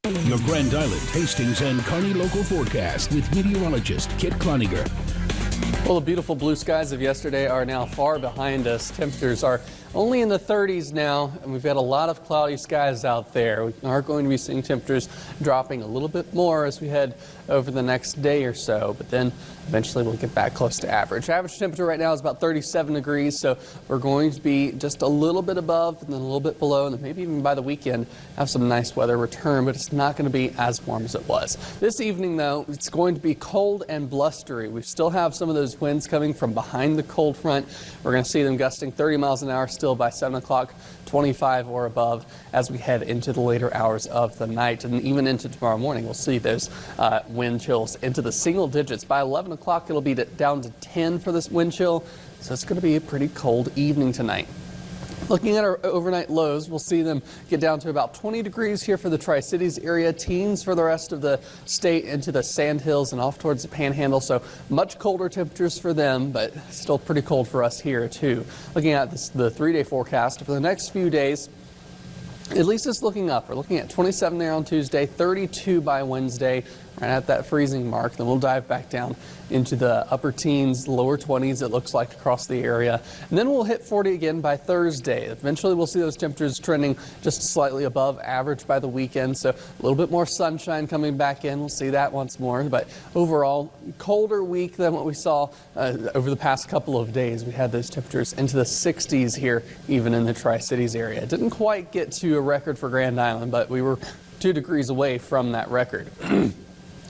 Your Grand Island, Hastings, and Kearney local forecast with meteorologist Kit Cloninger. Well, the beautiful blue skies of yesterday are now far behind us. Temperatures are only in the 30s now, and we've got a lot of cloudy skies out there. We are going to be seeing temperatures dropping a little bit more as we head over the next day or so, but then eventually we'll get back close to average. Average temperature right now is about 37 degrees, so we're going to be just a little bit above and then a little bit below, and then maybe even by the weekend have some nice weather return, but it's not going to be as warm as it was. This evening, though, it's going to be cold and blustery. We still have some of those winds coming from behind the cold front. We're going to see them gusting 30 miles an hour still by 7 o'clock, 25 or above as we head into the later hours of the night, and even into tomorrow morning. We'll see those wind chills into the single digits. By 11 o'clock, it'll be down to 10 for this wind chill, so it's going to be a pretty cold evening tonight. Looking at our overnight lows, we'll see them get down to about 20 degrees here for the Tri-Cities area, teens for the rest of the state into the Sandhills and off towards the Panhandle, so much colder temperatures for them, but still pretty cold for us here too. Looking at the 3-day forecast for the next few days, at least it's looking up. We're looking at 27 there on Tuesday, 32 by Wednesday, right at that freezing mark. Then we'll dive back down into the upper teens, lower 20s, it looks like, across the area. And then we'll hit 40 again by Thursday. Eventually we'll see those temperatures trending just slightly above average by the weekend, so a little bit more sunshine coming back in. We'll see that once more, but overall, colder week than what we saw over the past couple of days. We had those temperatures into the 60s here, even in the Tri-Cities area. It didn't quite get to a record for Grand Island, but we were 2 degrees away from that record.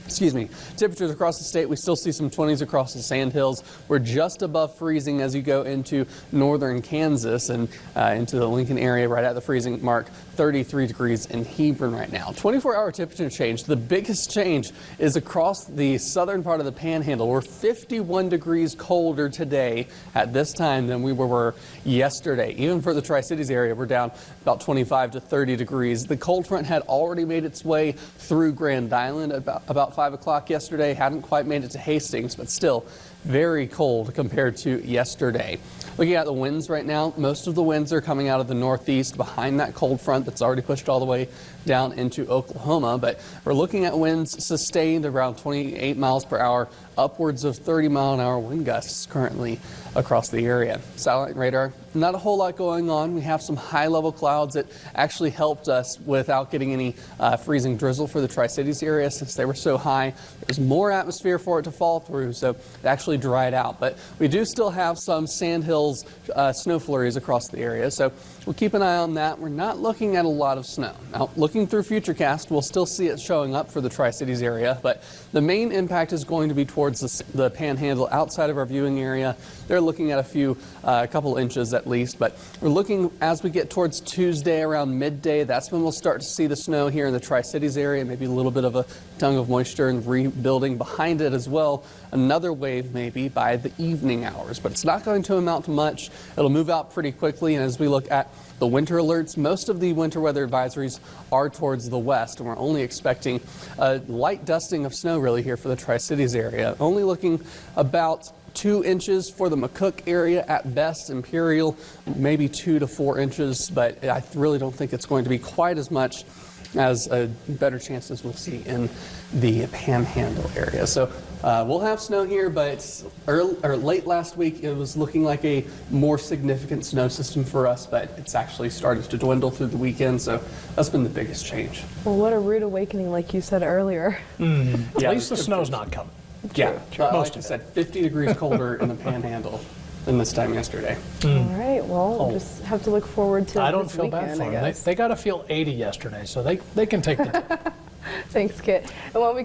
Excuse me. Temperatures across the state, we still see some 20s across the Sandhills. We're just above freezing as you go into northern Kansas and into the Lincoln area, right at the freezing mark. 33 degrees in Hebron right now. 24-hour temperature change. The biggest change is across the southern part of the Panhandle. We're 51 degrees colder today at this time than we were yesterday. Even for the Tri-Cities area, we're down about 25 to 30 degrees. The cold front had already made its way through Grand Island about 5 o'clock yesterday. Hadn't quite made it to Hastings, but still very cold compared to yesterday. Looking at the winds right now, most of the winds are coming out of the northeast behind that cold front that's already pushed all the way down into Oklahoma, but we're looking at winds sustained around 28 miles per hour, upwards of 30 mile an hour wind gusts currently across the area. Satellite radar, not a whole lot going on. We have some high level clouds that actually helped us without getting any freezing drizzle for the Tri-Cities area since they were so high. There's more atmosphere for it to fall through, so it actually dried out, but we do still have some Sandhills snow flurries across the area, so we'll keep an eye on that. We're not looking at a lot of snow. Now, looking through Futurecast, we'll still see it showing up for the Tri-Cities area, but the main impact is going to be towards the Panhandle outside of our viewing area. They're looking at a couple inches at least, but we're looking as we get towards Tuesday around midday. That's when we'll start to see the snow here in the Tri-Cities area, maybe a little bit of a tongue of moisture and rebuilding behind it as well. Another wave maybe by the evening hours, but it's not going to amount to much. It'll move out pretty quickly, and as we look at the winter alerts, most of the winter weather advisories are towards the west, and we're only expecting a light dusting of snow really here for the Tri-Cities area. Only looking about 2 inches for the McCook area at best. Imperial, maybe 2 to 4 inches, but I really don't think it's going to be quite as much as better chances we'll see in the Panhandle area. So we'll have snow here, but late last week it was looking like a more significant snow system for us, but it's actually started to dwindle through the weekend, so that's been the biggest change. Well, what a rude awakening, like you said earlier. At least the snow's not coming. Yeah, like I said, 50 degrees colder in the Panhandle than this time yesterday. All right, well, we'll just have to look forward to I don't this feel weekend, bad for I them. guess. They got to feel 80 yesterday, so they can take the day. Thanks, Kit. And when we